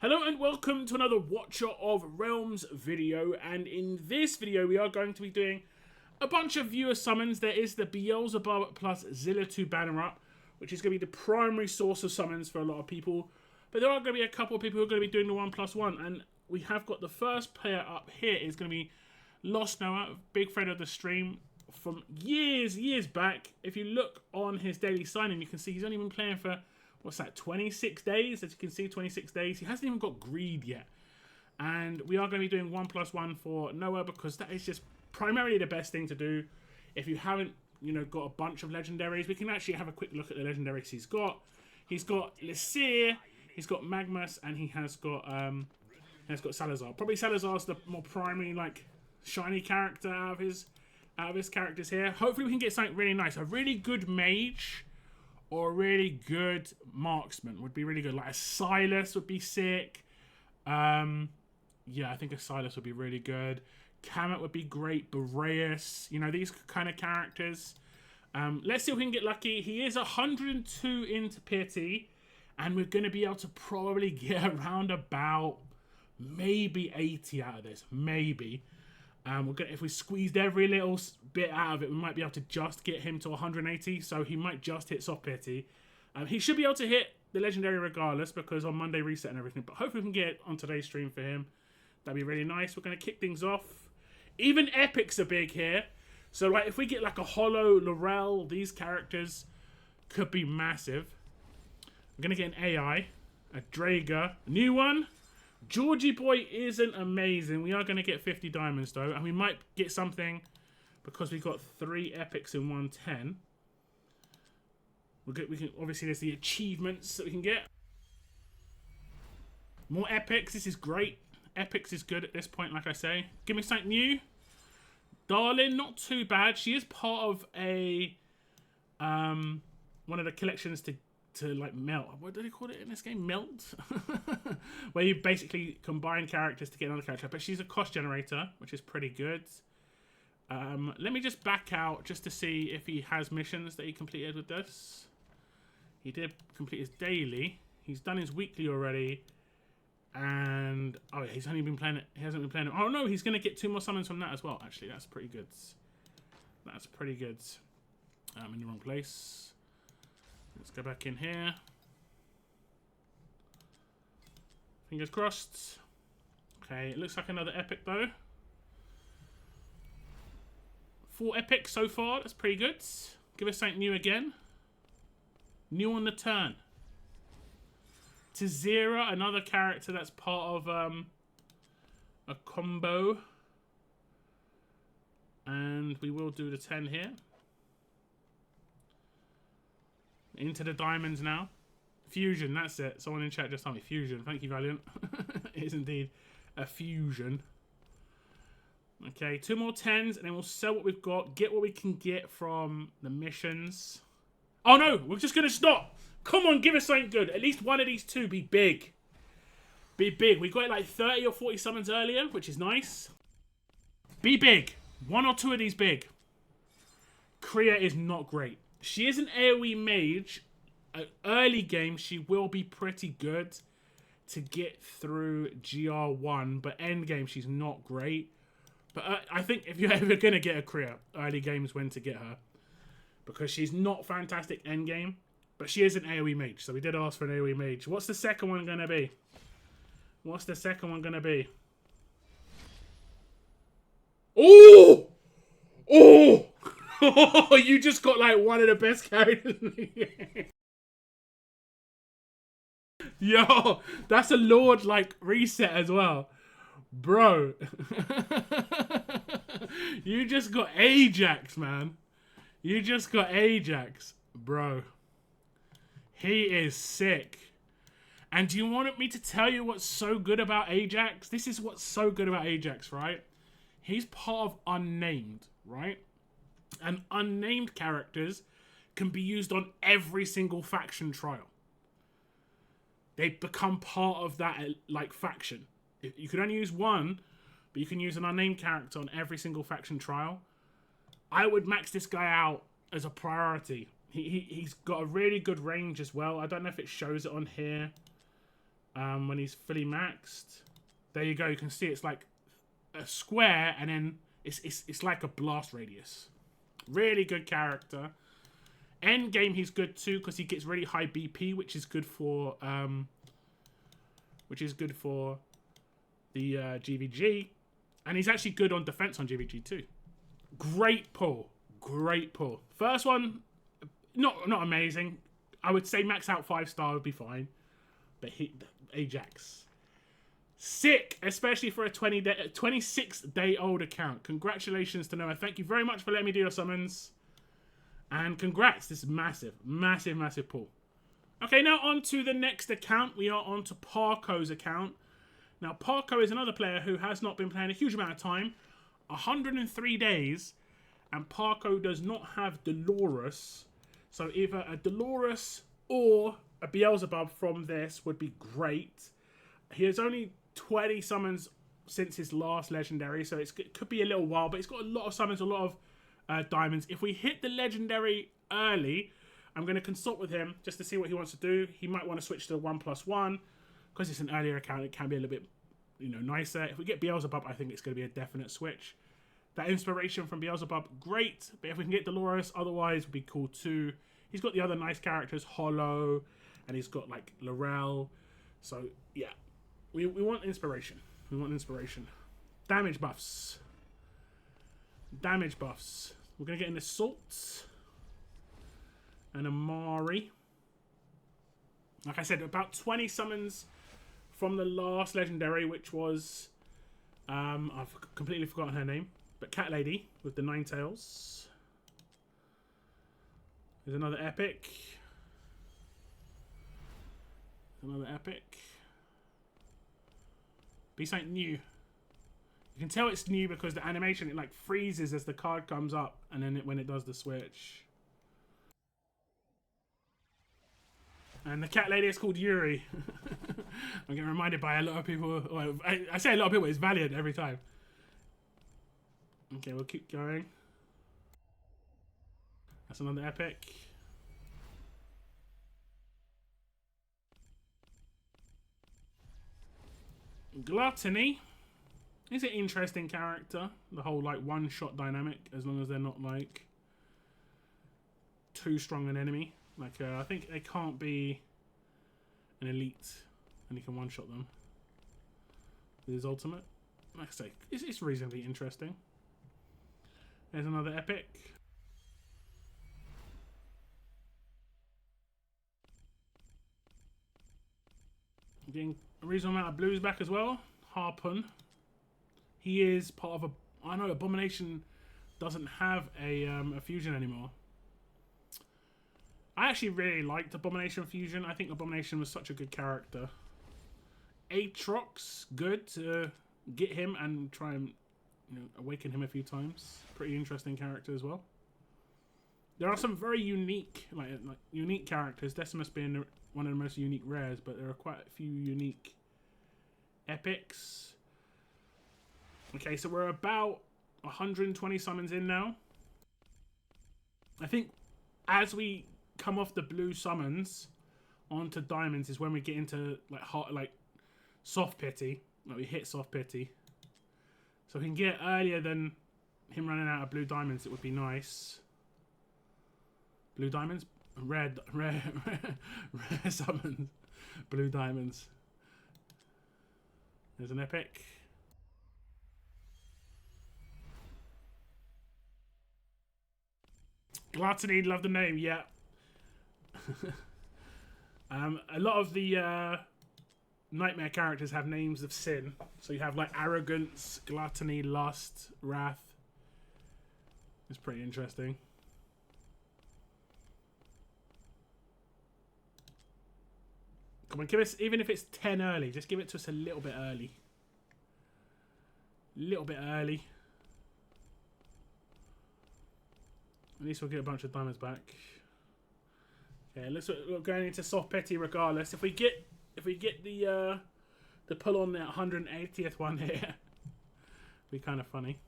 Hello and welcome to another Watcher of Realms video, and in this video we are going to be doing a bunch of viewer summons. There is the Beelzebub plus Zilla 2 banner up, which is going to be the primary source of summons for a lot of people, but there are going to be a couple of people who are going to be doing the 1+1, and we have got the first player up here is going to be Lost Noah, big friend of the stream from years back. If you look on his daily sign-in, you can see he's only been playing for what's that, 26 days? As you can see, 26 days. He hasn't even got greed yet. And we are going to be doing 1+1 for Noah because that is just primarily the best thing to do. If you haven't, got a bunch of legendaries, we can actually have a quick look at the legendaries he's got. He's got Lysair, he's got Magmus, and he has got Salazar. Probably Salazar's the more primary, shiny character out of his characters here. Hopefully we can get something really nice. A really good mage or a really good marksman would be really good. Like a Silas would be sick. Yeah, I think a Silas would be really good. Kamet would be great. Boreas, these kind of characters. Let's see if we can get lucky. He is 102 into pity, and we're going to be able to probably get around about maybe 80 out of this. Maybe. If we squeezed every little bit out of it, we might be able to just get him to 180. So he might just hit soft pity. He should be able to hit the legendary regardless because on Monday reset and everything. But hopefully we can get it on today's stream for him. That'd be really nice. We're going to kick things off. Even epics are big here. So if we get like a Hollow, Laurel, these characters could be massive. We're going to get an AI, a Draga, a new one. Georgie Boy isn't amazing. We are going to get 50 diamonds though, and we might get something because we've got 3 epics in 110. We can obviously there's the achievements that we can get. More epics. This is great. Epics is good at this point, like I say. Give me something new. Darling, not too bad. She is part of a one of the collections to melt. What do they call it in this game? Melt? Where you basically combine characters to get another character. But she's a cost generator, which is pretty good. Let me just back out just to see if he has missions that he completed with this. He did complete his daily. He's done his weekly already. And oh, he's only been playing it. He hasn't been playing it. Oh no, he's going to get 2 more summons from that as well. Actually, that's pretty good. That's pretty good. I'm in the wrong place. Let's go back in here. Fingers crossed. Okay, it looks like another epic though. 4 epics so far. That's pretty good. Give us something new again. New on the turn. Tazira, another character that's part of a combo. And we will do the 10 here. Into the diamonds now. Fusion, that's it. Someone in chat just told me fusion. Thank you, Valiant. It is indeed a fusion. Okay, 2 more 10s, and then we'll sell what we've got. Get what we can get from the missions. Oh no, we're just going to stop. Come on, give us something good. At least one of these 2 be big. Be big. We got like 30 or 40 summons earlier, which is nice. Be big. 1 or 2 of these big. Kriya is not great. She is an AoE mage. Early game, she will be pretty good to get through GR1, but end game, she's not great. But I think if you're ever going to get a Kriya, early game is when to get her. Because she's not fantastic end game, but she is an AoE mage, so we did ask for an AoE mage. What's the second one going to be? What's the second one going to be? Oh! Oh! You just got like one of the best characters in the game. Yo, that's a Lord reset as well. Bro. You just got Ajax, man. You just got Ajax. Bro. He is sick. And do you want me to tell you what's so good about Ajax? This is what's so good about Ajax, right? He's part of Unnamed, right? And unnamed characters can be used on every single faction trial. They become part of that faction. You can only use one, but you can use an unnamed character on every single faction trial. I would max this guy out as a priority. He's got a really good range as well. I don't know if it shows it on here. when he's fully maxed. There you go. You can see it's like a square, and then it's like a blast radius. Really good character. End game he's good too because he gets really high BP, which is good for the GVG, and he's actually good on defense on GVG too. Great pull, great pull. First one, not amazing. I would say max out 5-star would be fine, but Ajax, sick, especially for a 26-day-old account. Congratulations to Noah. Thank you very much for letting me do your summons. And congrats, this is massive, massive, massive pull. Okay, now on to the next account. We are on to Parco's account. Now, Parco is another player who has not been playing a huge amount of time. 103 days, and Parco does not have Dolores. So either a Dolores or a Beelzebub from this would be great. He has only 20 summons since his last legendary, so it could be a little while, but he's got a lot of summons, a lot of diamonds. If we hit the legendary early, I'm going to consult with him just to see what he wants to do. He might want to switch to 1+1 because it's an earlier account. It can be a little bit, nicer. If we get Beelzebub, I think it's going to be a definite switch. That inspiration from Beelzebub, great. But if we can get Dolores, otherwise would be cool too. He's got the other nice characters, Hollow, and he's got like Laurel. So yeah, we want inspiration. We want inspiration. Damage buffs. Damage buffs. We're going to get an Assault and a Mari. Like I said, about 20 summons from the last legendary, which was... I've completely forgotten her name. But Cat Lady with the 9 tails. There's another epic. Another epic. Be something new. You can tell it's new because the animation, it like freezes as the card comes up, and then when it does the switch. And the cat lady is called Yuri. I'm getting reminded by a lot of people. Well, I say a lot of people, it's Valiant every time. Okay, we'll keep going. That's another epic. Gluttony is an interesting character. The whole like one-shot dynamic, as long as they're not like too strong an enemy. Like I think they can't be an elite, and he can one-shot them with his ultimate. Like I say, it's reasonably interesting. There's another epic. Getting a reasonable amount of blues back as well. Harpoon. He is part of a... I know Abomination doesn't have a fusion anymore. I actually really liked Abomination Fusion. I think Abomination was such a good character. Aatrox, good to get him and try and awaken him a few times. Pretty interesting character as well. There are some very unique, like unique characters. Decimus being one of the most unique rares, but there are quite a few unique epics. Okay, so we're about 120 summons in now. I think as we come off the blue summons onto diamonds is when we get into like soft pity. Like we hit soft pity. So if we can get earlier than him running out of blue diamonds, it would be nice. Blue diamonds? Rare summons. Blue diamonds. There's an epic. Gluttony, love the name, yeah. A lot of the nightmare characters have names of sin. So you have like arrogance, gluttony, lust, wrath. It's pretty interesting. Come on, give us, even if it's 10 early, just give it to us a little bit early. Little bit early. At least we'll get a bunch of diamonds back. Okay, we're going into soft petty regardless. If we get the pull on the 180th one here, be kind of funny.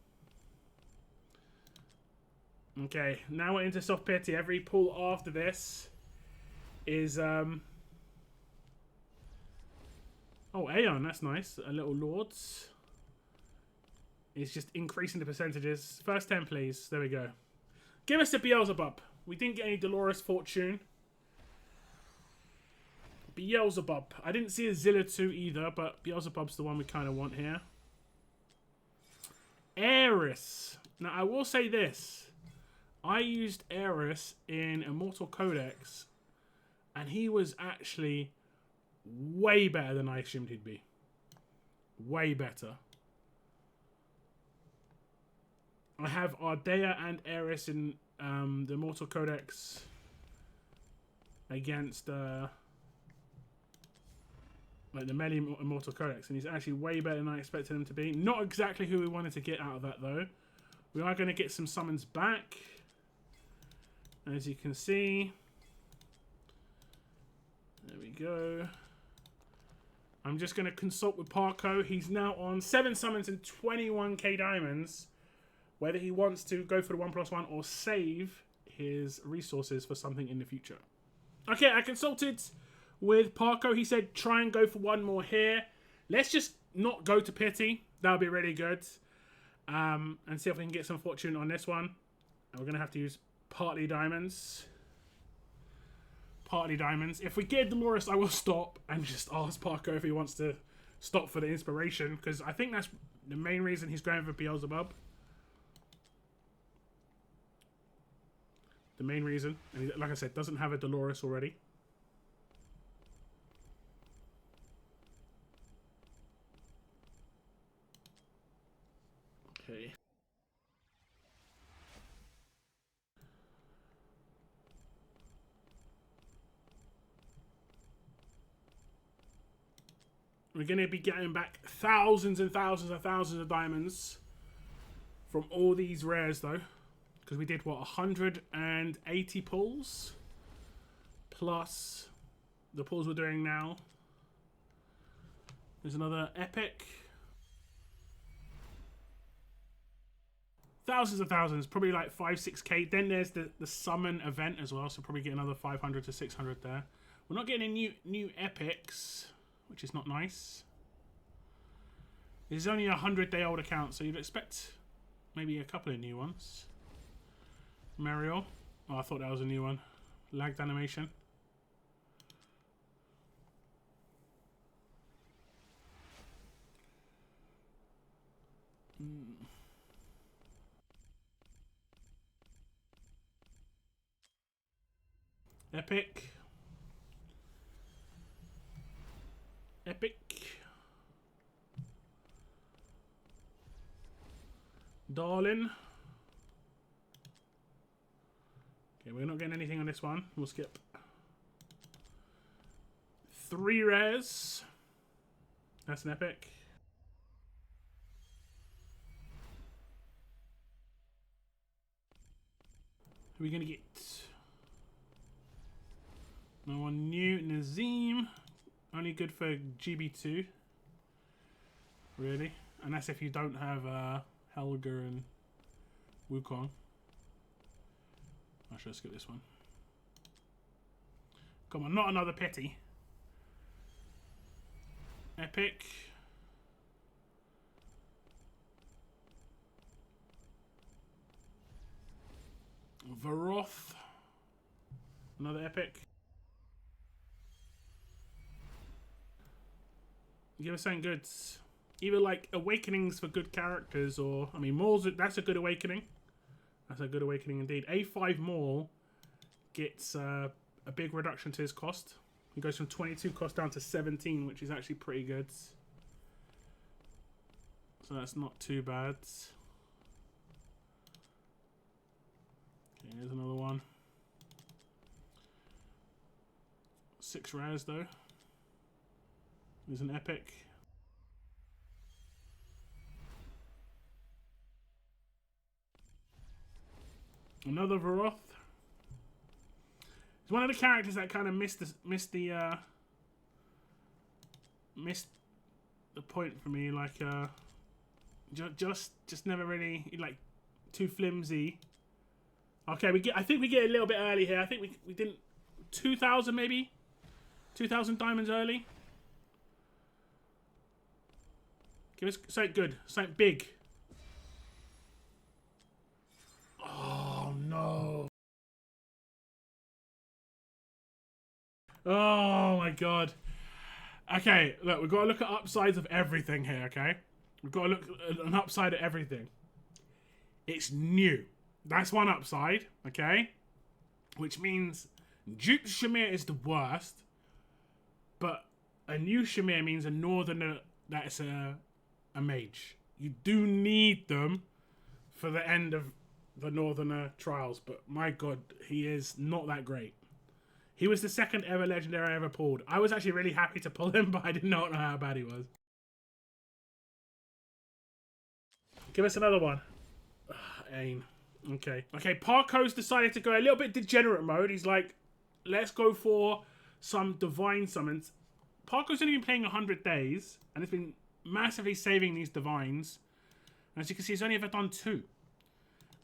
Okay, now we're into soft petty. Every pull after this is Oh, Aeon, that's nice. A little Lords. It's just increasing the percentages. First 10, please. There we go. Give us the Beelzebub. We didn't get any Dolores Fortune. Beelzebub. I didn't see a Zilla 2 either, but Beelzebub's the one we kind of want here. Aeris. Now, I will say this. I used Aeris in Immortal Codex, and he was actually way better than I assumed he'd be. Way better. I have Ardea and Aeris in the Immortal Codex against like the melee Immortal Codex, and he's actually way better than I expected him to be. Not exactly who we wanted to get out of that, though. We are going to get some summons back, as you can see. There we go. I'm just going to consult with Parco. He's now on 7 summons and 21k diamonds. Whether he wants to go for the 1+1 or save his resources for something in the future. Okay, I consulted with Parco. He said try and go for one more here. Let's just not go to Pity. That'll be really good. And see if we can get some fortune on this one. And we're going to have to use partly diamonds. Partly diamonds. If we get Dolores, I will stop and just ask Parco if he wants to stop for the inspiration. Because I think that's the main reason he's going for Beelzebub. The main reason. And he, like I said, doesn't have a Dolores already. Okay. We're going to be getting back thousands and thousands and thousands of diamonds from all these rares, though. Because we did, what, 180 pulls? Plus the pulls we're doing now. There's another epic. Thousands of thousands, probably like 5-6k. Then there's the summon event as well, so probably get another 500 to 600 there. We're not getting any new epics, which is not nice. This is only a 100-day-old account, so you'd expect maybe a couple of new ones. Mario. Oh, I thought that was a new one. Lagged animation. Epic. Epic. Darling. Okay, we're not getting anything on this one. We'll skip. 3 rares. That's an epic. Who are we going to get? No one new. Nazim. Only good for GB2. Really? And that's if you don't have Helga and Wukong. I should skip this one. Come on, not another Pity. Epic. Varoth. Another epic. Give us something good. Either like awakenings for good characters, or I mean, Maul's, that's a good awakening. That's a good awakening indeed. A5 Maul gets a big reduction to his cost. He goes from 22 cost down to 17, which is actually pretty good. So that's not too bad. Okay, here's another one. 6 rares though. There's an epic. Another Varoth. It's one of the characters that kind of missed the point for me. Like just never really, like, too flimsy. Okay, I think we get a little bit early here. I think we didn't 2,000 maybe, 2,000 diamonds early. Give us something good. Something big. Oh, no. Oh, my God. Okay, look, we've got to look at upsides of everything here, okay? We've got to look at an upside at everything. It's new. That's one upside, okay? Which means Duke Shamir is the worst, but a new Shamir means a northerner that's a mage. You do need them for the end of the northerner trials, but my God, he is not that great. He was the second ever legendary I ever pulled. I was actually really happy to pull him, but I did not know how bad he was. Give us another one. Aim. Okay. Okay, Parco's decided to go a little bit degenerate mode. He's like, let's go for some divine summons. Parco's only been playing 100 days, and it's been massively saving these divines. As you can see, he's only ever done 2. And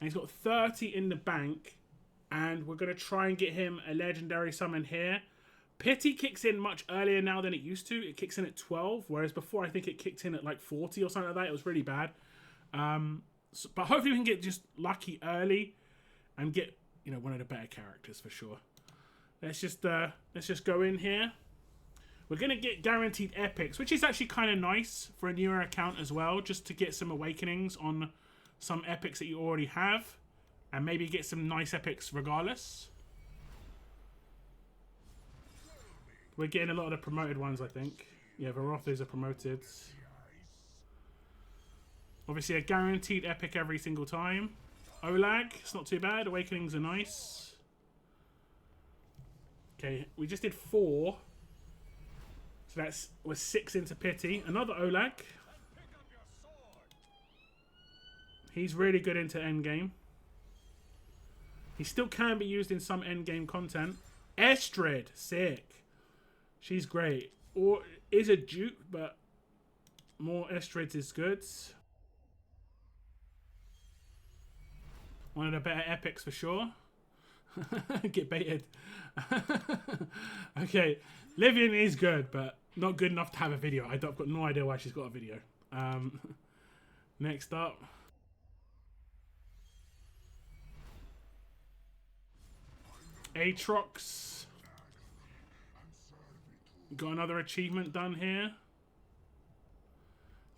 he's got 30 in the bank. And we're going to try and get him a legendary summon here. Pity kicks in much earlier now than it used to. It kicks in at 12, whereas before I think it kicked in at like 40 or something like that. It was really bad. But hopefully we can get just lucky early and get, you know, one of the better characters for sure. Let's just go in here. We're going to get guaranteed epics, which is actually kind of nice for a newer account as well, just to get some awakenings on some epics that you already have. And maybe get some nice epics regardless. We're getting a lot of the promoted ones, I think. Yeah, Varrothas are promoted. Obviously a guaranteed epic every single time. Olag, it's not too bad. Awakenings are nice. Okay, we just did 4. So we're 6 into Pity. Another Olag. He's really good into endgame. He still can be used in some endgame content. Estrid, sick. She's great. Or is a Duke, but more Estrids is good. One of the better epics for sure. Get baited. Okay, Livian is good, but not good enough to have a video. I've got no idea why she's got a video. Next up. Aatrox. Got another achievement done here.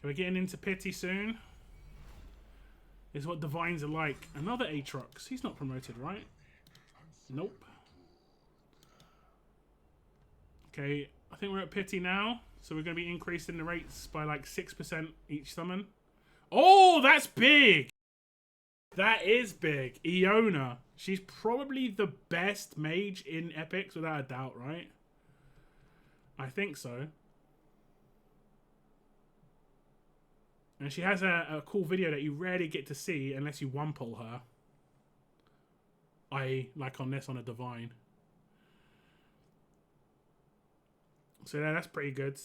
We're getting into Pity soon. This is what divines are like. Another Aatrox. He's not promoted, right? Nope. Okay, I think we're at Pity now. So we're going to be increasing the rates by like 6% each summon. Oh, that's big! That is big. Iona. She's probably the best mage in epics without a doubt, right? I think so. And she has a cool video that you rarely get to see unless you one pull her. Like on this on a divine. So yeah, that's pretty good.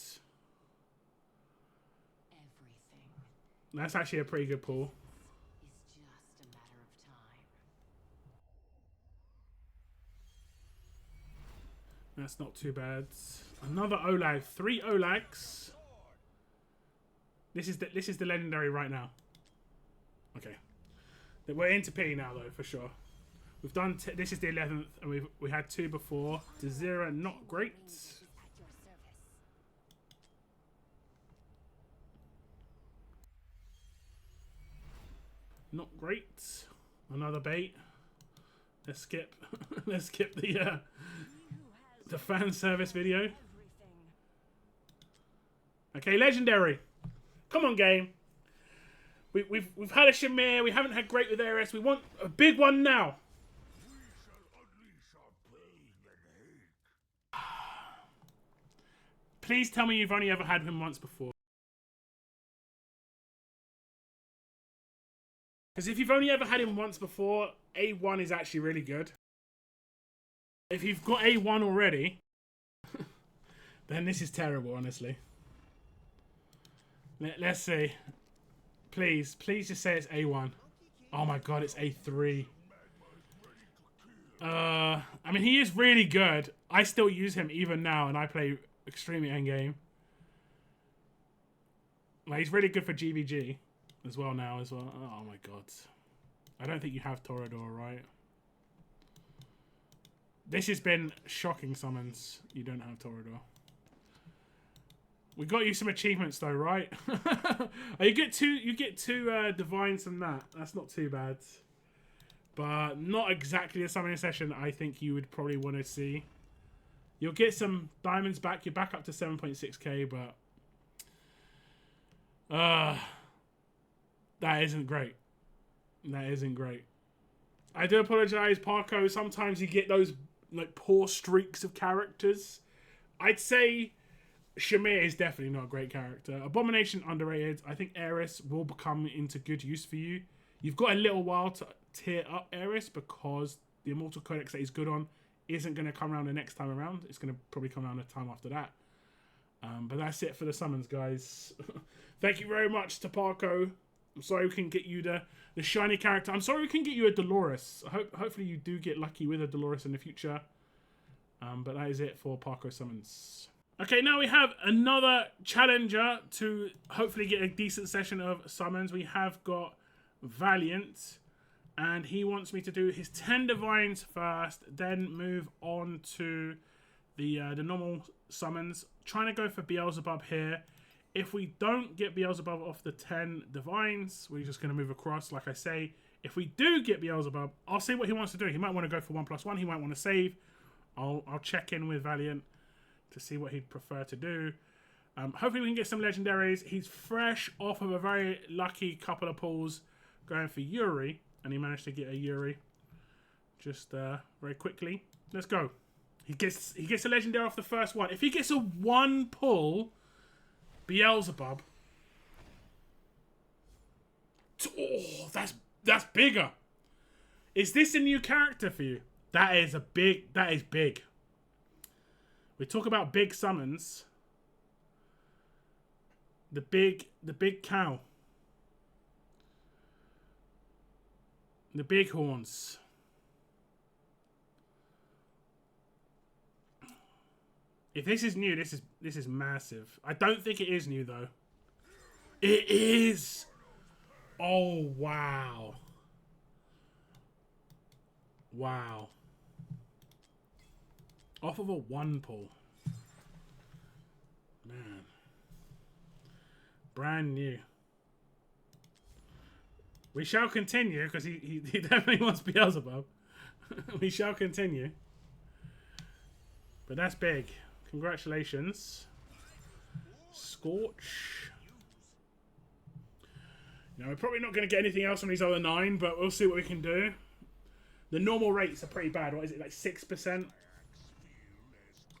That's actually a pretty good pull. That's not too bad. Another Olag. 3 Olags. This is the legendary right now. Okay. We're into P now though, for sure. We've done this is the 11th, and we had 2 before. Dezira, not great. Not great. Another bait. Let's skip. Let's skip the fan service video. Okay, legendary. Come on, game. We've had a Shamir. We haven't had great with ARS. We want a big one now. Please tell me you've only ever had him once before. Because if you've only ever had him once before, A1 is actually really good. If you've got A1 already, then this is terrible, honestly. Let's see. Please just say it's A1. Oh my god, it's A3. I mean, he is really good. I still use him even now, and I play extremely endgame. Like, he's really good for GVG as well now as well. Oh my god. I don't think you have Torador, right? This has been shocking summons. You don't have Torador. We got you some achievements though, right? You get two divines from that. That's not too bad. But not exactly the summoning session I think you would probably want to see. You'll get some diamonds back. You're back up to 7.6k, but that isn't great. That isn't great. I do apologize, Parco. Sometimes you get those like poor streaks of characters. I'd say Shamir is definitely not a great character. Abomination underrated. I think Eris will become into good use for you. You've got a little while to tier up Eris because the Immortal Codex that he's good on isn't going to come around the next time around. It's going to probably come around the time after that. But that's it for the summons, guys. Thank you very much to Parco. I'm sorry we can get you the shiny character. I'm sorry we can get you a Dolores. Hopefully you do get lucky with a Dolores in the future. But that is it for Parco summons. Okay, now we have another challenger to hopefully get a decent session of summons. We have got Valiant, and he wants me to do his 10 divines first, then move on to the normal summons. Trying to go for Beelzebub here. If we don't get Beelzebub off the 10 divines, we're just going to move across. Like I say, if we do get Beelzebub, I'll see what he wants to do. He might want to go for 1+1. He might want to save. I'll check in with Valiant to see what he'd prefer to do. Hopefully we can get some legendaries. He's fresh off of a very lucky couple of pulls going for Yuri, and he managed to get a Yuri just very quickly. Let's go. He gets a legendary off the first one. If he gets a 1 pull Beelzebub, oh, that's bigger. Is this a new character for you? That is big. We talk about big summons. The big cow. The big horns. If this is new, this is massive. I don't think it is new though. It is. Oh wow. Wow. Off of a 1 pull. Man. Brand new. We shall continue, because he definitely wants Beelzebub. We shall continue. But that's big. Congratulations. Scorch. Now, we're probably not going to get anything else from these other 9, but we'll see what we can do. The normal rates are pretty bad. What is it, like 6%?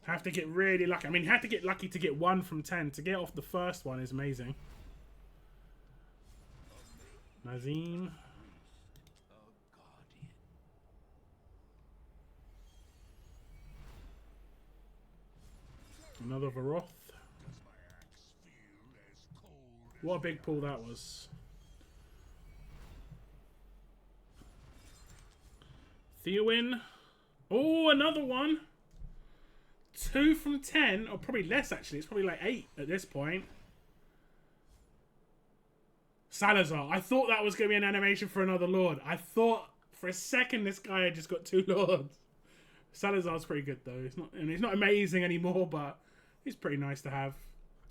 Have to get really lucky. I mean, you have to get lucky to get 1 from 10. To get off the first one is amazing. Nazim. Another Varoth. What a big pull that was. Theowin. Oh, another one. 2 from 10, or probably less actually. It's probably like 8 at this point. Salazar. I thought that was going to be an animation for another Lord. I thought for a second this guy had just got 2 Lords. Salazar's pretty good though. He's not amazing anymore, but he's pretty nice to have.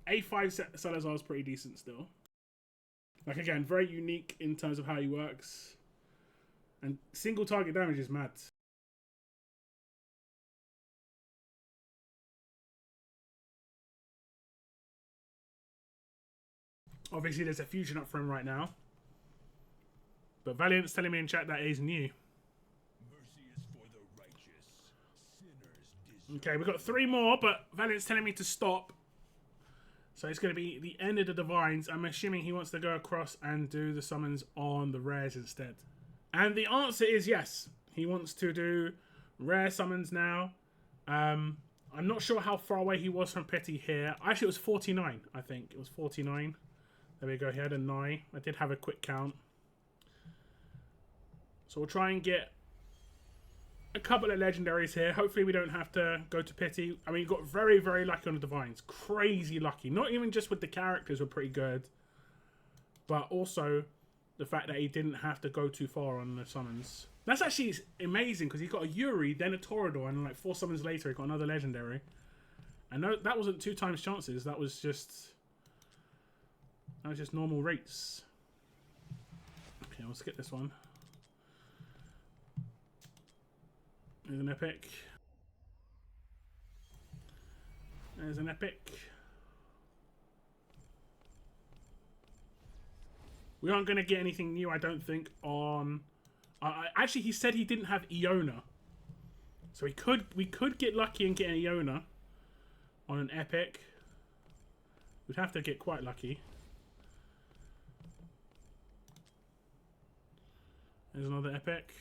A5 Salazar's pretty decent still. Like again, very unique in terms of how he works. And single target damage is mad. Obviously, there's a fusion up for him right now. But Valiant's telling me in chat that is new. Okay, we've got 3 more, but Valiant's telling me to stop. So it's going to be the end of the Divines. I'm assuming he wants to go across and do the summons on the rares instead. And the answer is yes. He wants to do rare summons now. I'm not sure how far away he was from Pity here. Actually, it was 49, I think. It was 49. There we go. He had a 9. I did have a quick count. So we'll try and get a couple of legendaries here. Hopefully we don't have to go to Pity. I mean, you got very, very lucky on the Divines. Crazy lucky. Not even just with the characters were pretty good. but also the fact that he didn't have to go too far on the summons. That's actually amazing because he got a Yuri, then a Torador, and like 4 summons later he got another legendary. And no, that wasn't 2 times chances. That was just normal rates. Okay, we'll skip this one. There's an epic. There's an epic. We aren't going to get anything new, I don't think, on... actually, he said he didn't have Iona. So we could get lucky and get an Iona on an epic. We'd have to get quite lucky. There's another epic.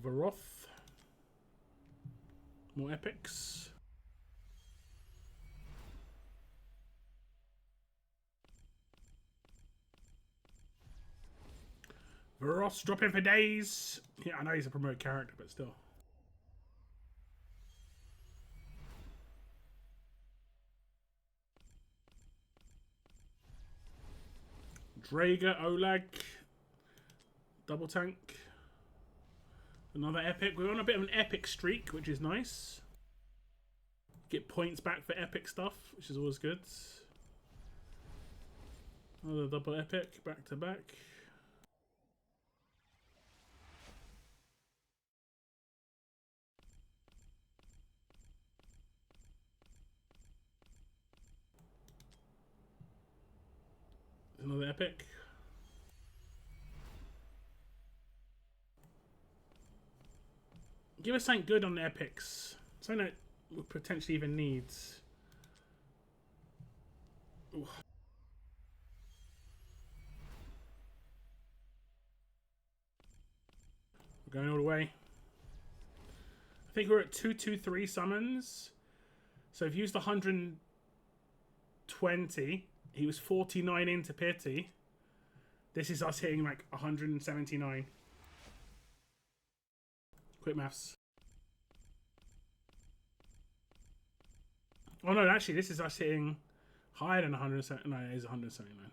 Varoth. More epics. Varoth's dropping for days. Yeah, I know he's a promoted character, but still. Drager, Oleg. Double tank. Another epic. We're on a bit of an epic streak, which is nice. Get points back for epic stuff, which is always good. Another double epic, back to back. Another epic. Give us something good on the epics. Something that we potentially even needs. Ooh. We're going all the way. I think we're at 223 summons. So if you used 120, he was 49 into pity. This is us hitting like 179. Quick maths. Oh no, actually, this is us hitting higher than 170. No, it is 179.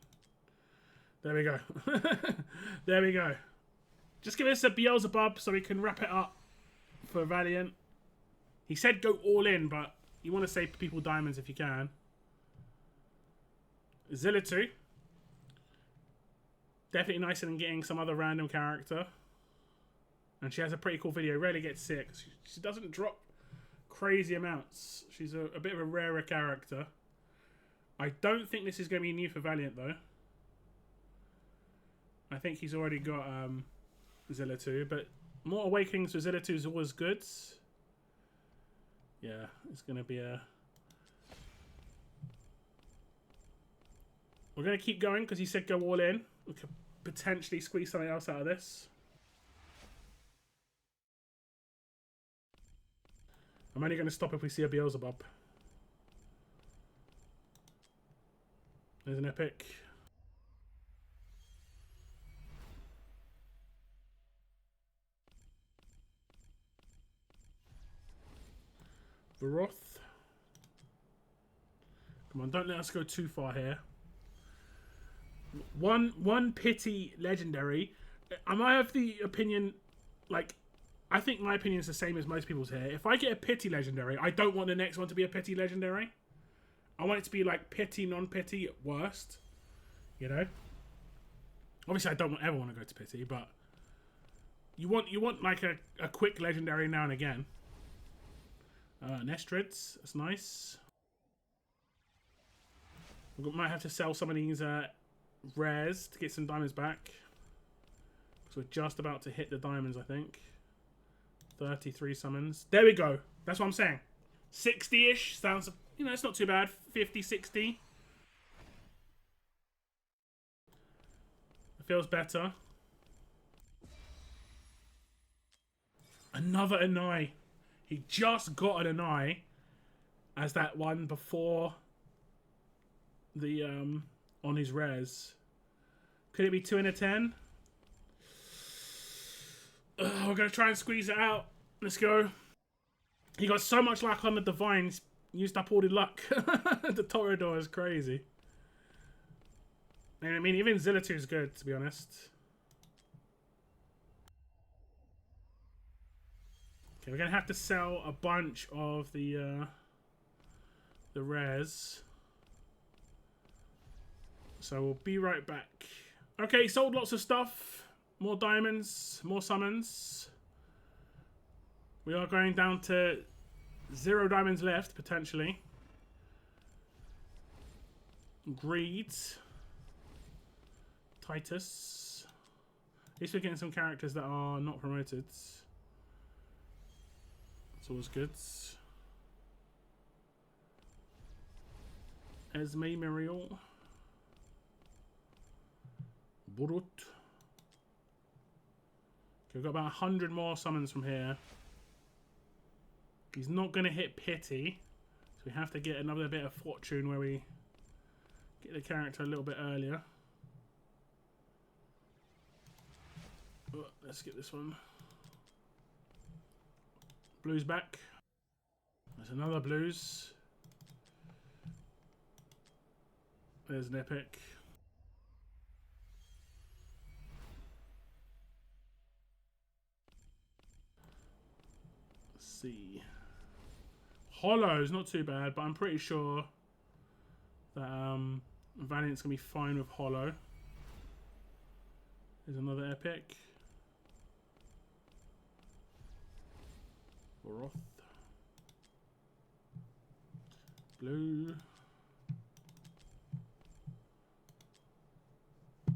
There we go. There we go. Just give us a Beelzebub so we can wrap it up for Valiant. He said go all in, but you want to save people diamonds if you can. Zilla 2. Definitely nicer than getting some other random character. And she has a pretty cool video. Rarely gets sick. She doesn't drop crazy amounts. She's a bit of a rarer character. I don't think this is going to be new for Valiant, though. I think he's already got Zilla 2. But more Awakenings for Zilla 2 is always good. Yeah, it's going to be a... We're going to keep going because he said go all in. We could potentially squeeze something else out of this. I'm only going to stop if we see a Beelzebub. There's an epic. Varoth. Come on, don't let us go too far here. One pity legendary. I might have the opinion, like, I think my opinion is the same as most people's here. If I get a pity legendary, I don't want the next one to be a pity legendary. I want it to be like pity, non-pity at worst. You know? Obviously I don't ever want to go to pity, but you want like a quick legendary now and again. Nestrids, that's nice. We might have to sell some of these rares to get some diamonds back. So we're just about to hit the diamonds, I think. 33 summons. There we go. That's what I'm saying. 60-ish. Sounds, you know, it's not too bad. 50, 60. It feels better. Another Anai. He just got an Anai as that one before the, on his res. Could it be 2 in a 10? We're going to try and squeeze it out. Let's go. He got so much luck on the Divines, used up all the luck. The Toreador is crazy. And I mean, even Zilla2 is good, to be honest. Okay, we're going to have to sell a bunch of the rares. So we'll be right back. Okay, sold lots of stuff. More diamonds, more summons. We are going down to 0 diamonds left, potentially. Greed. Titus. At least we're getting some characters that are not promoted. It's always good. Esme Muriel. Burut. Okay, we've got about 100 more summons from here. He's not going to hit Pity. So we have to get another bit of fortune where we get the character a little bit earlier. Oh, let's get this one. Blues back. There's another blues. There's an epic. Let's see. Hollow's not too bad, but I'm pretty sure that Valiant's gonna be fine with Hollow. There's another epic. Roth. Blue.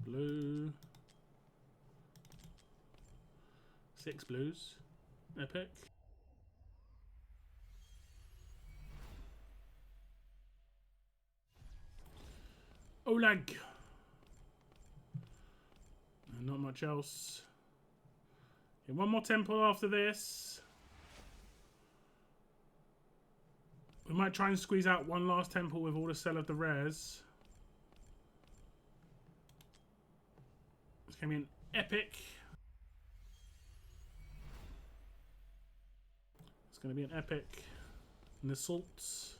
Blue. 6 blues. Epic. Olag. And not much else. Okay, one more temple after this. We might try and squeeze out one last temple with all the sell of the rares. It's going to be an epic. It's going to be an epic. And the salts.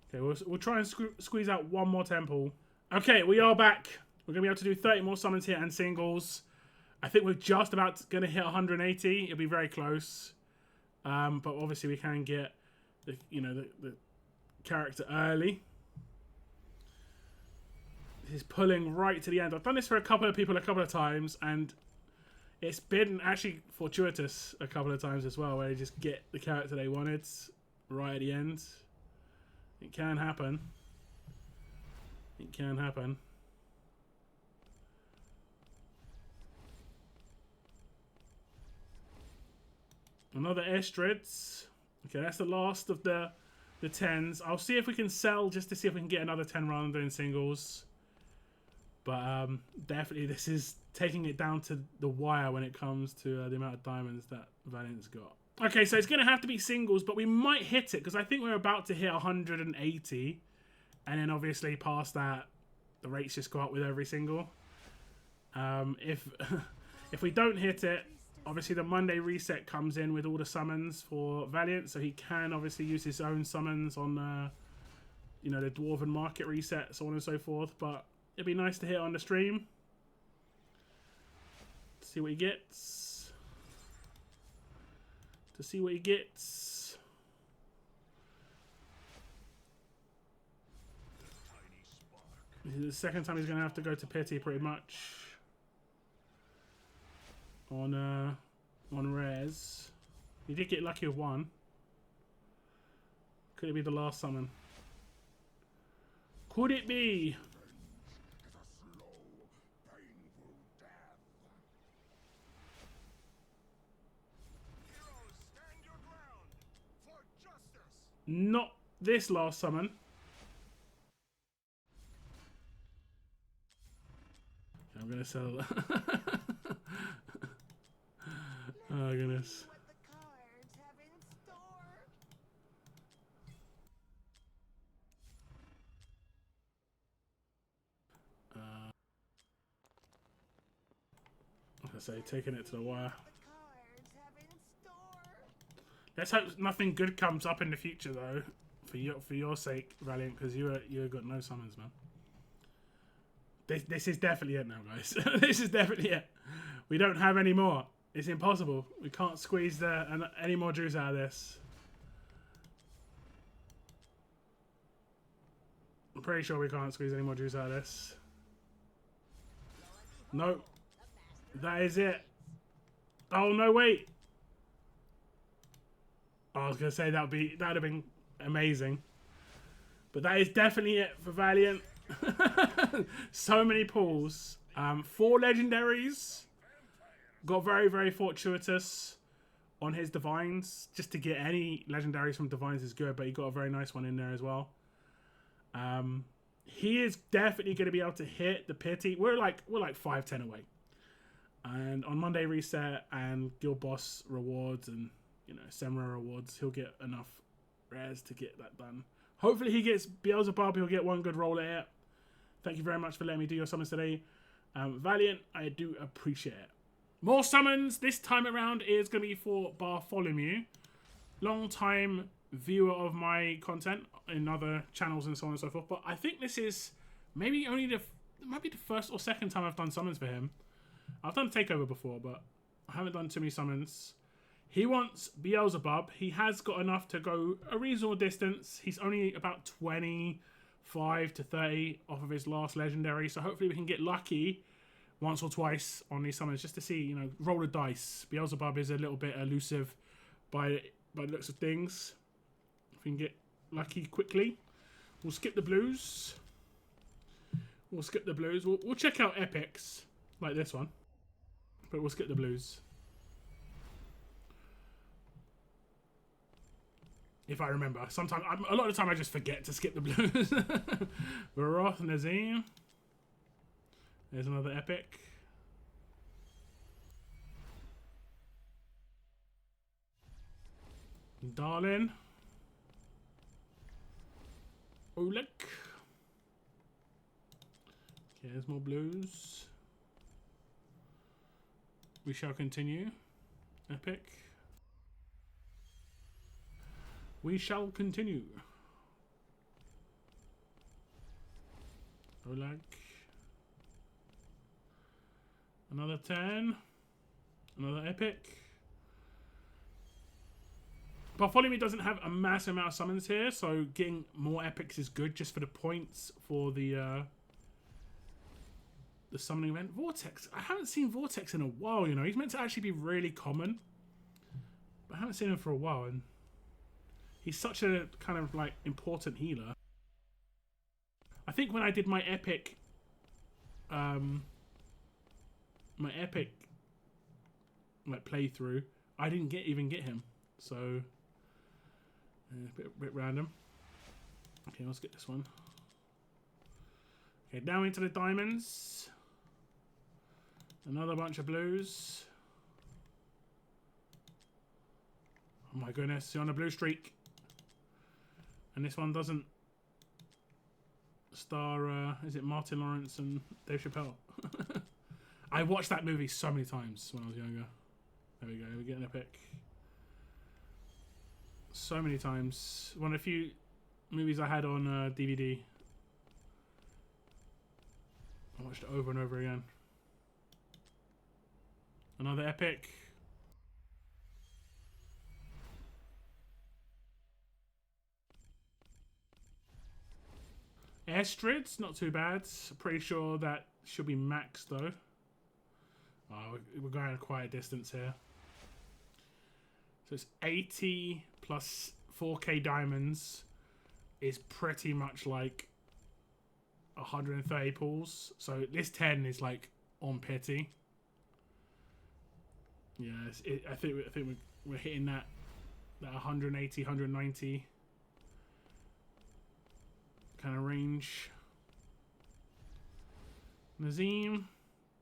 Okay, we'll try and squeeze out one more temple. Okay, we are back. We're going to be able to do 30 more summons here and singles. I think we're just about going to hit 180. It'll be very close. But obviously we can get the character early. This is pulling right to the end. I've done this for a couple of people a couple of times, and it's been actually fortuitous a couple of times as well, where you just get the character they wanted right at the end. It can happen. It can happen. Another Estrids. Okay, that's the last of the 10s. I'll see if we can sell just to see if we can get another 10 rather than doing singles. But definitely this is taking it down to the wire when it comes to the amount of diamonds that Valiant's got. Okay, so it's going to have to be singles, but we might hit it because I think we're about to hit 180. And then obviously past that, the rates just go up with every single. If we don't hit it, obviously the Monday reset comes in with all the summons for Valiant, so he can obviously use his own summons on the Dwarven Market reset, so on and so forth. But it'd be nice to hit on the stream. See what he gets. To see what he gets. This is the second time he's going to have to go to Pity pretty much. On rares. He did get lucky with one. Could it be the last summon? Could it be? Not this last summon. I'm gonna sell that. Oh goodness. Like I say, taking it to the wire. Let's hope nothing good comes up in the future, though, for your sake, Valiant, because you got no summons, man. This is definitely it now, guys. This is definitely it. We don't have any more. It's impossible. We can't squeeze any more juice out of this. I'm pretty sure we can't squeeze any more juice out of this. No. That is it. Oh, no, wait. I was going to say that would have been amazing. But that is definitely it for Valiant. So many pulls. 4 legendaries. Got very, very fortuitous on his divines. Just to get any legendaries from divines is good, but he got a very nice one in there as well. He is definitely going to be able to hit the pity. We're like 5-10 away. And on Monday reset and guild boss rewards and Semra rewards, he'll get enough rares to get that done. Hopefully he gets Beelzebub. He'll get one good roll at it. Thank you very much for letting me do your summons today. Valiant, I do appreciate it. More summons this time around is going to be for Bartholomew. Long time viewer of my content in other channels and so on and so forth. But I think this is maybe only the first or second time I've done summons for him. I've done Takeover before, but I haven't done too many summons. He wants Beelzebub. He has got enough to go a reasonable distance. He's only about 25 to 30 off of his last legendary. So hopefully we can get lucky once or twice on these summons just to see, roll the dice. Beelzebub is a little bit elusive by the looks of things. If we can get lucky quickly. We'll skip the blues. We'll check out epics like this one. But we'll skip the blues. If I remember. Sometimes, a lot of the time I just forget to skip the blues. Varoth Nazim. There's another epic. Darlin. Oleg. Okay, there's more blues. We shall continue. Epic. We shall continue. Oleg. Another 10. Another epic. Bartholomew doesn't have a massive amount of summons here, so getting more epics is good just for the points for the summoning event. Vortex. I haven't seen Vortex in a while, He's meant to actually be really common. But I haven't seen him for a while, and he's such a kind of important healer. I think when I did my epic playthrough, I didn't even get him. So a bit random. Okay, let's get this one. Okay, now into the diamonds. Another bunch of blues. Oh my goodness, you're on a blue streak. And this one doesn't star, is it Martin Lawrence and Dave Chappelle? I watched that movie so many times when I was younger. There we go, we get an epic. So many times. One of the few movies I had on DVD. I watched it over and over again. Another epic. Estrid's not too bad. Pretty sure that should be max though. Oh, we're going quite a distance here. So it's 80 plus 4k diamonds is pretty much like 130 pulls. So this 10 is like on pity. Yeah, I think we're hitting that 180, 190 kind of range. Nazim,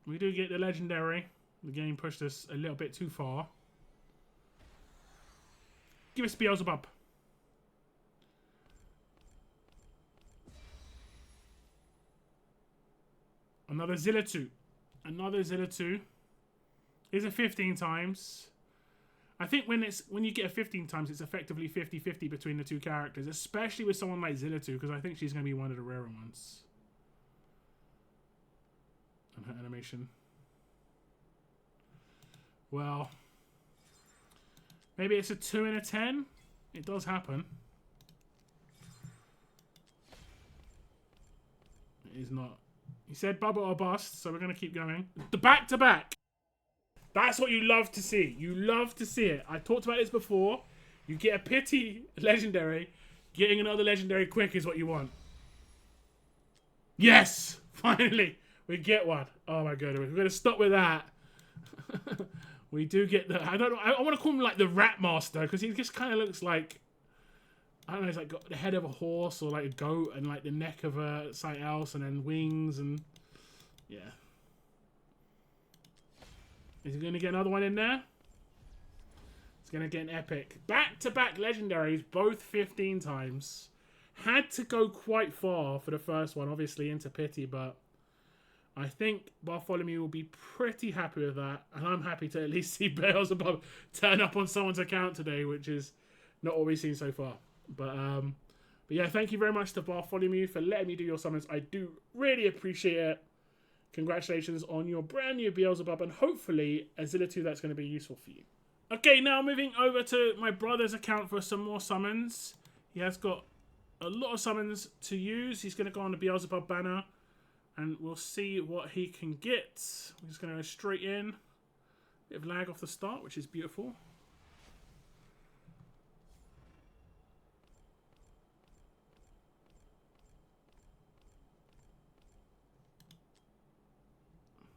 we do get the legendary. The game pushed us a little bit too far. Give us Beelzebub. Another Zilla 2. Another Zilla 2. Is it 15 times? I think when you get a 15 times, it's effectively 50-50 between the two characters, especially with someone like Zilla2, because I think she's going to be one of the rarer ones. And her animation. Well, maybe it's a 2 and a 10. It does happen. It is not. He said bubble or bust, so we're going to keep going. The back-to-back. That's what you love to see. You love to see it. I talked about this before. You get a pity legendary. Getting another legendary quick is what you want. Yes! Finally! We get one. Oh my god. We're going to stop with that. We do get the... I don't know. I want to call him like the Rat Master, because he just kind of looks like... I don't know, he's like got the head of a horse or like a goat and like the neck of something else and then wings and... Yeah. Is he going to get another one in there? He's going to get an epic. Back-to-back legendaries, both 15 times. Had to go quite far for the first one, obviously, into pity, but I think Bartholomew will be pretty happy with that. And I'm happy to at least see Beelzebub turn up on someone's account today, which is not what we've seen so far. But yeah, thank you very much to Bartholomew for letting me do your summons. I do really appreciate it. Congratulations on your brand new Beelzebub, and hopefully a Zilla2 that's going to be useful for you. Okay, now moving over to my brother's account for some more summons. He has got a lot of summons to use. He's going to go on the Beelzebub banner, and we'll see what he can get. I'm just going to go straight in. Bit of lag off the start, which is beautiful.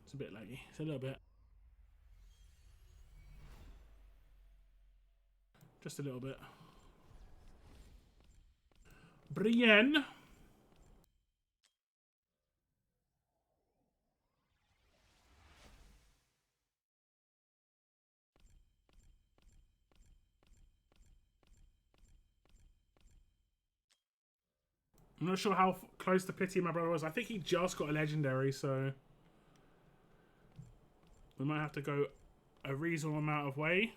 It's a bit laggy. It's a little bit. Just a little bit. Brienne. I'm not sure how close to pity my brother was. I think he just got a legendary, so... we might have to go a reasonable amount of way.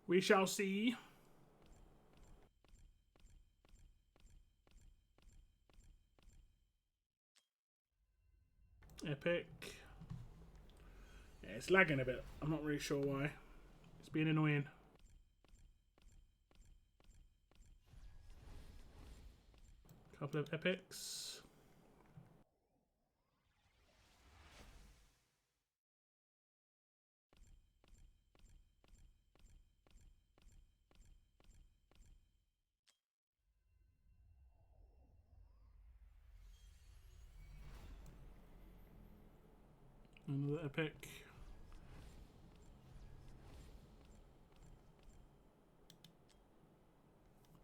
We shall see. Epic. Yeah, it's lagging a bit. I'm not really sure why. It's being annoying. Couple of epics. Another epic.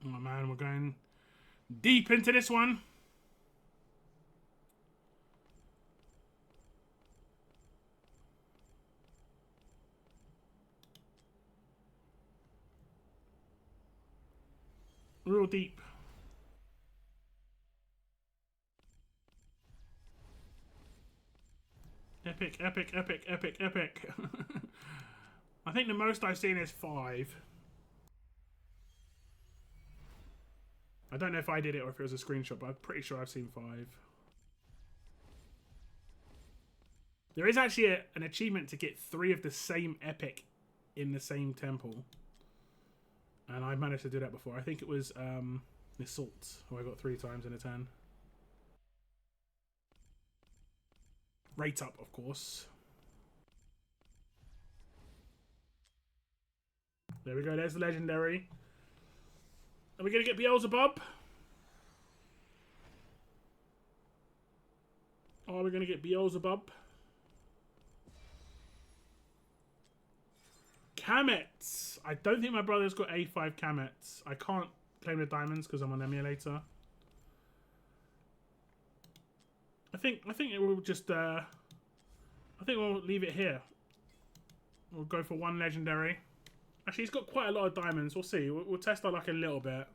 Oh man, we're going deep into this one. Real deep. Epic, epic, epic, epic, epic. I think the most I've seen is 5. I don't know if I did it or if it was a screenshot, but I'm pretty sure I've seen 5. There is actually an achievement to get 3 of the same epic in the same temple. And I managed to do that before. I think it was Assault, who I got 3 times in a 10. Rate up, of course. There we go, there's the legendary. Are we going to get Beelzebub? Are we going to get Beelzebub? Kamets. I don't think my brother's got A5 Kamets. I can't claim the diamonds because I'm on emulator. I think it will just I think we'll leave it here. We'll go for 1 legendary. Actually, he's got quite a lot of diamonds. We'll see. We'll test our luck a little bit.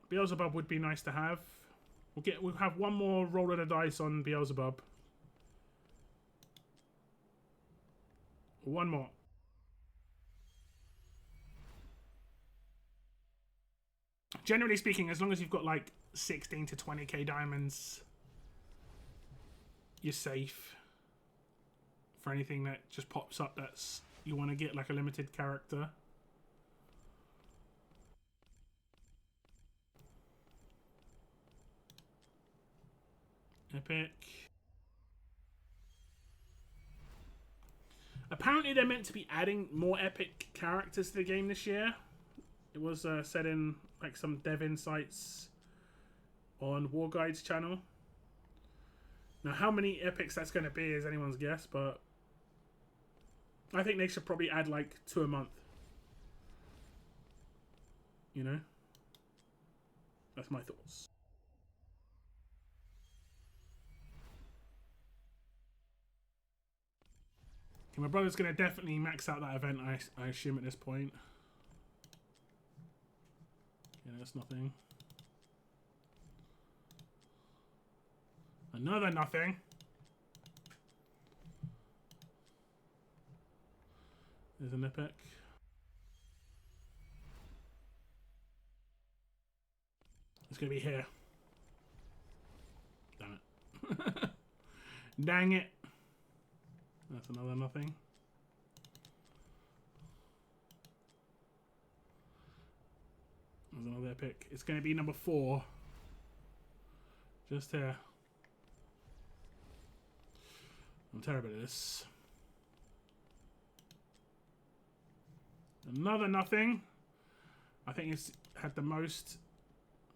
Beelzebub would be nice to have. We'll have one more roll of the dice on Beelzebub. One more. Generally speaking, as long as you've got like 16 to 20k diamonds, you're safe for anything that just pops up that's you want to get, like a limited character. Epic. Apparently they're meant to be adding more epic characters to the game this year. It was said in like some dev insights on War Guide's channel. Now how many epics that's going to be is anyone's guess, but I think they should probably add like 2 a month. You know? That's my thoughts. Okay, my brother's going to definitely max out that event, I assume, at this point. Yeah, that's nothing. Another nothing. There's an epic. It's going to be here. Damn it. Dang it. That's another nothing. There's another epic. It's going to be number 4. Just here. I'm terrible at this. Another nothing. I think it's had the most,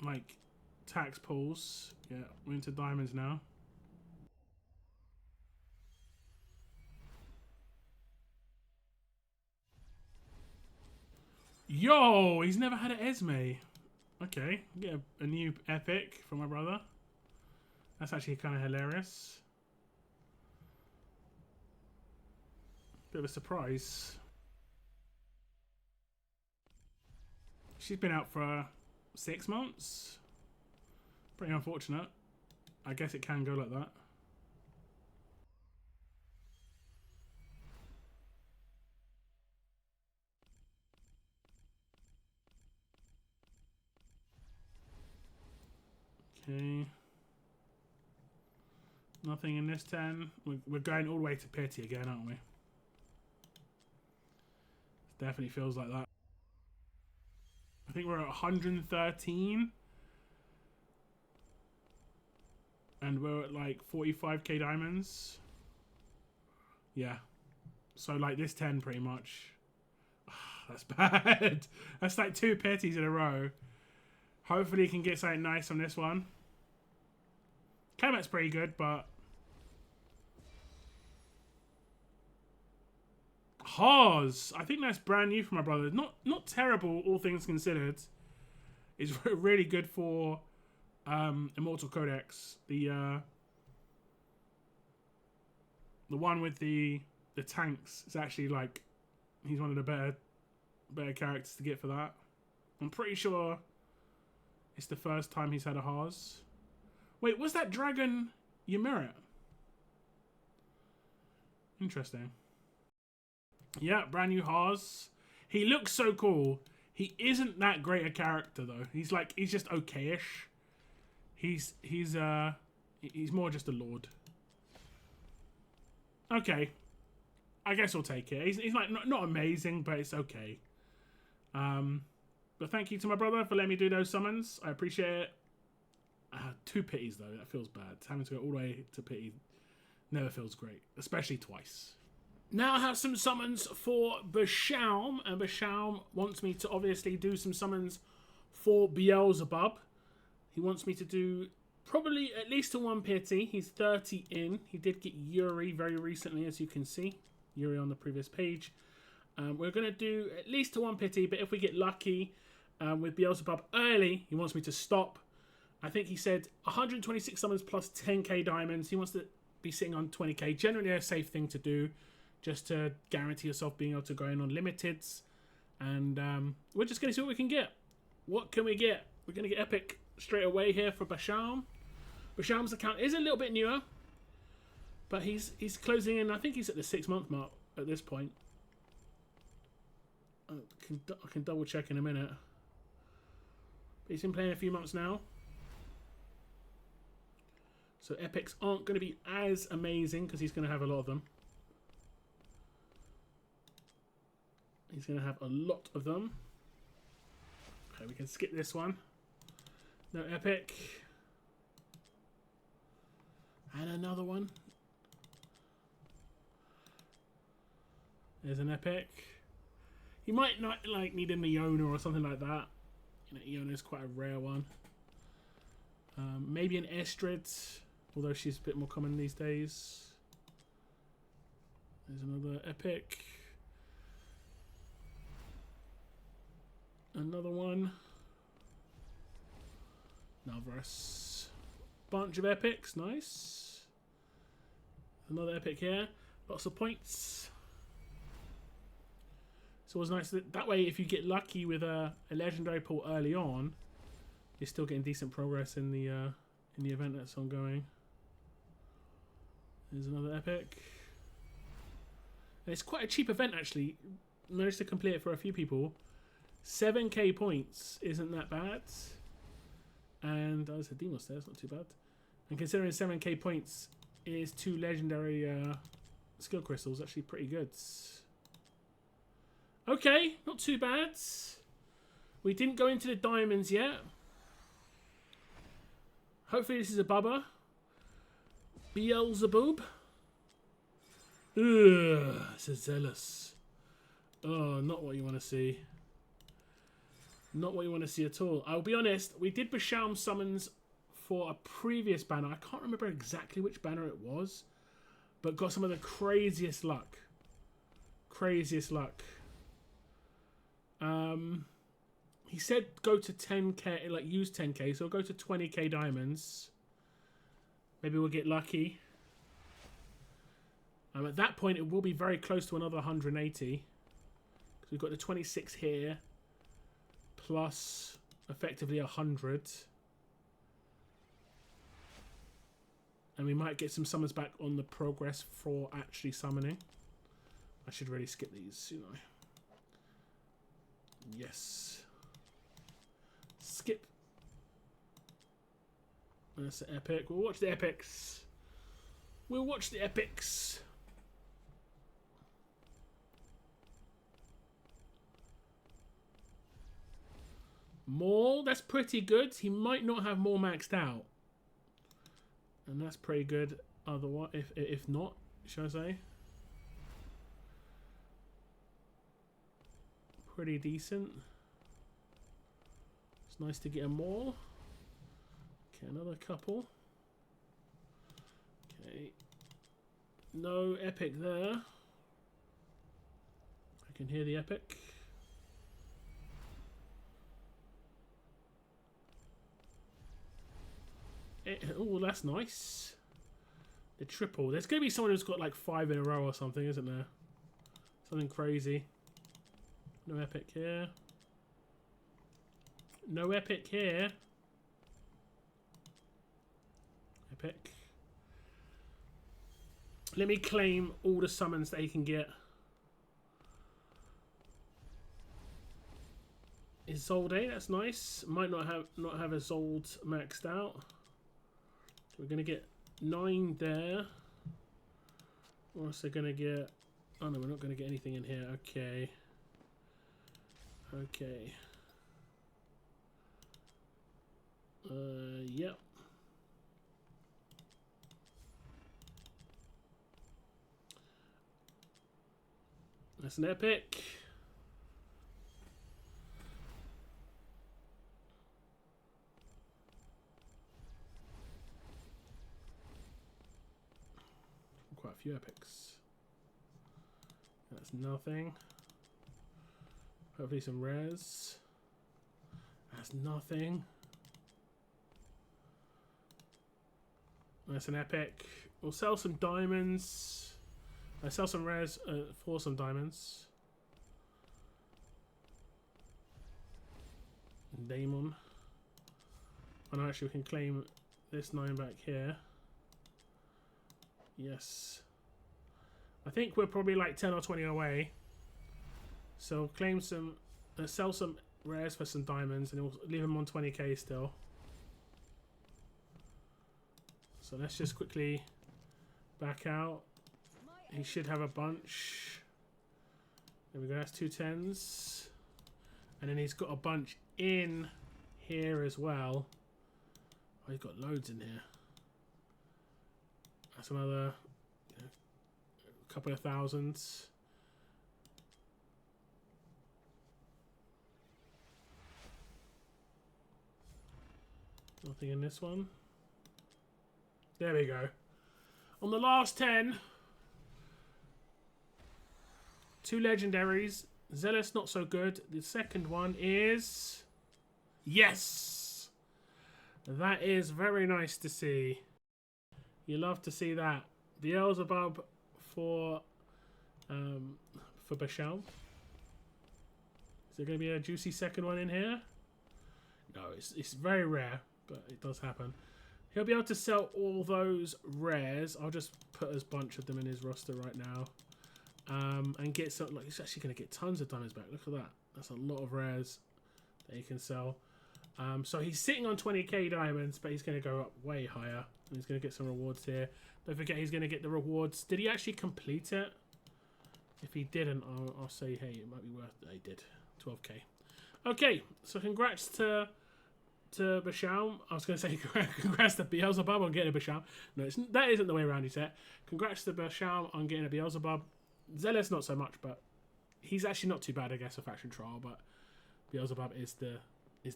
like, tax pulls. Yeah, we're into diamonds now. Yo, he's never had an Esme. Okay, get a new epic for my brother. That's actually kind of hilarious. Bit of a surprise. She's been out for 6 months. Pretty unfortunate. I guess it can go like that. Okay. Nothing in this 10. We're going all the way to pity again, aren't we? It definitely feels like that. I think we're at 113. And we're at like 45k diamonds. Yeah. So like this 10 pretty much. That's bad. That's like 2 pities in a row. Hopefully you can get something nice on this one. Kamet's pretty good, but... Haas! I think that's brand new for my brother. Not terrible, all things considered. It's really good for Immortal Codex. The one with the tanks is actually like... He's one of the better characters to get for that. I'm pretty sure it's the first time he's had a Haas. Wait, was that dragon Ymir? Interesting. Yeah, brand new Haas. He looks so cool. He isn't that great a character though. He's just okayish. He's more just a lord. Okay. I guess we'll take it. He's like not amazing, but it's okay. But thank you to my brother for letting me do those summons. I appreciate it. 2 pities though, that feels bad. Having to go all the way to pity never feels great, especially twice. Now I have some summons for Basham, and Basham wants me to obviously do some summons for Beelzebub. He wants me to do probably at least a 1 pity. He's 30 in. He did get Yuri very recently, as you can see. Yuri on the previous page. We're going to do at least a 1 pity, but if we get lucky with Beelzebub early, he wants me to stop. I think he said 126 summons plus 10k diamonds. He wants to be sitting on 20k. Generally a safe thing to do, just to guarantee yourself being able to go in on limiteds. And we're just going to see what we can get. What can we get? We're going to get epic straight away here for Basham. Basham's account is a little bit newer, but he's closing in. I think he's at the 6-month mark at this point. I can double check in a minute. But he's been playing a few months now. So epics aren't going to be as amazing because he's going to have a lot of them. He's going to have a lot of them. Okay, we can skip this one. No epic. And another one. There's an epic. You might not like need a Neona or something like that. You know, Neona is quite a rare one. Maybe an Estrid, although she's a bit more common these days. There's another epic. Another one. Nalvarez. Bunch of epics, nice. Another epic here. Lots of points. It's always nice that way if you get lucky with a legendary pull early on, you're still getting decent progress in the event that's ongoing. There's another epic. And it's quite a cheap event actually. Managed to complete it for a few people. 7k points isn't that bad. And I said Demos there, it's not too bad. And considering 7k points is 2 legendary skill crystals, actually pretty good. Okay, not too bad. We didn't go into the diamonds yet. Hopefully this is a bubba. Beelzebub. Ugh, it's a zealous. Oh, not what you want to see. Not what you want to see at all. I'll be honest, we did Basham Summons for a previous banner. I can't remember exactly which banner it was, but got some of the craziest luck. Craziest luck. He said go to 10k, like use 10k, so we'll go to 20k diamonds. Maybe we'll get lucky. At that point, it will be very close to another 180. Because we've got the 26 here, plus effectively 100. And we might get some summons back on the progress for actually summoning. I should really skip these, you know. Yes. Skip. That's the epic. We'll watch the epics. We'll watch the epics. More. That's pretty good. He might not have more maxed out. And that's pretty good. Otherwise, if not, shall I say? Pretty decent. It's nice to get a more. Okay, another couple. Okay. No epic there. I can hear the epic. Oh, that's nice. The triple. There's going to be someone who's got like 5 in a row or something, isn't there? Something crazy. No epic here. No epic here. Epic. Let me claim all the summons that he can get. Isolde, that's nice. Might not have Isolde maxed out. So we're gonna get 9 there. We're also gonna get. Oh no, we're not gonna get anything in here. Okay. Okay. Yep. That's an epic. Quite a few epics. That's nothing. Hopefully some rares. That's nothing. That's an epic. We'll sell some diamonds. I sell some rares for some diamonds. Daemon. Oh no, actually we can claim this 9 back here. Yes. I think we're probably like 10 or 20 away. So claim some, sell some rares for some diamonds, and we'll leave them on 20k still. So let's just quickly back out. He should have a bunch. There we go, that's 2 10s. And then he's got a bunch in here as well. Oh, he's got loads in here. That's another couple of thousands. Nothing in this one. There we go. On the last 10, 2 legendaries. Zealous, not so good. The second one is... Yes! That is very nice to see. You love to see that. Beelzebub for Basham. Is there going to be a juicy second one in here? No, it's very rare, but it does happen. He'll be able to sell all those rares. I'll just put a bunch of them in his roster right now. And get some, like, he's actually going to get tons of diamonds back. Look at that. That's a lot of rares that he can sell. So he's sitting on 20k diamonds, but he's going to go up way higher. And he's going to get some rewards here. Don't forget he's going to get the rewards. Did he actually complete it? If he didn't, I'll say, hey, it might be worth it. He did. 12k. Okay, so congrats to Basham. I was going to say congrats to Beelzebub on getting a Basham. No, that isn't the way around, he said. Congrats to Basham on getting a Beelzebub. Zealous not so much, but he's actually not too bad, I guess, a faction trial. But Beelzebub is the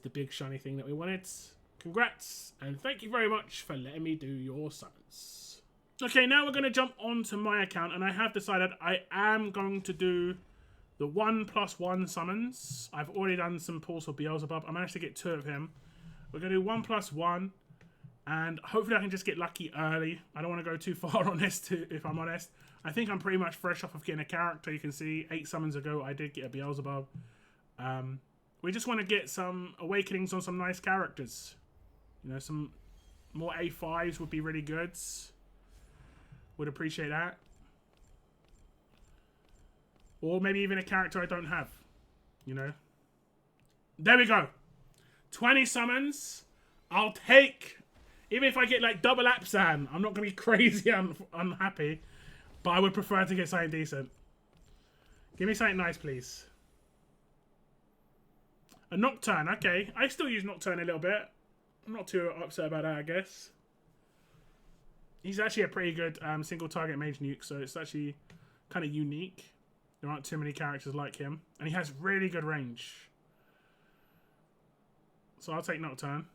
big shiny thing that we wanted. Congrats, and thank you very much for letting me do your summons. Okay, now we're going to jump onto my account, and I have decided I am going to do the 1+1 summons. I've already done some pulls for Beelzebub. I managed to get 2 of him. We're going to do 1+1, and hopefully I can just get lucky early. I don't want to go too far on this, if I'm honest. I think I'm pretty much fresh off of getting a character. You can see 8 summons ago I did get a Beelzebub. We just want to get some awakenings on some nice characters. You know, some more A5s would be really good. Would appreciate that. Or maybe even a character I don't have. You know. There we go. 20 summons. I'll take. Even if I get like double Apsan, I'm not going to be crazy unhappy. But I would prefer to get something decent. Give me something nice, please. A Nocturne, okay. I still use Nocturne a little bit. I'm not too upset about that, I guess. He's actually a pretty good single target mage nuke, so it's actually kind of unique. There aren't too many characters like him. And he has really good range. So I'll take Nocturne.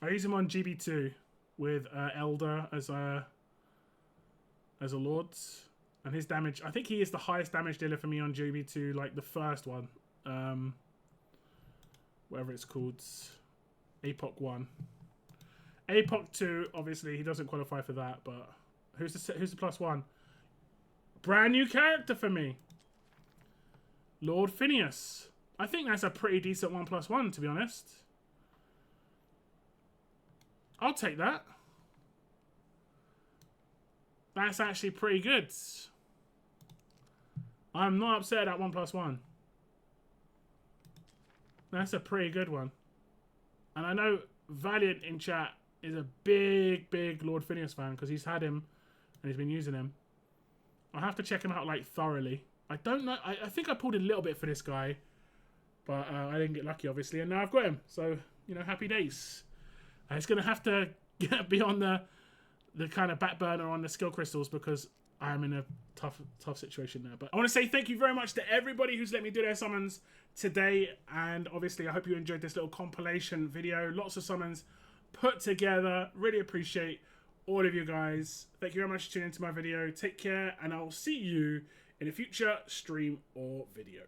I use him on GB2 with Elder as a Lord. And his damage, I think he is the highest damage dealer for me on GB2, like the first one. Whatever it's called. APOC 1. APOC 2, obviously, he doesn't qualify for that, but who's the +1? Brand new character for me. Lord Phineas. I think that's a pretty decent 1+1, to be honest. I'll take that. That's actually pretty good. I'm not upset at 1+1. That's a pretty good one. And I know Valiant in chat is a big Lord Phineas fan because he's had him and he's been using him. I'll have to check him out like thoroughly. I don't know. I think I pulled a little bit for this guy, but I didn't get lucky, obviously. And now I've got him. So, you know, happy days. It's going to have to be on the kind of back burner on the skill crystals because I'm in a tough situation there. But I want to say thank you very much to everybody who's let me do their summons today. And obviously, I hope you enjoyed this little compilation video. Lots of summons put together. Really appreciate all of you guys. Thank you very much for tuning into my video. Take care, and I'll see you in a future stream or video.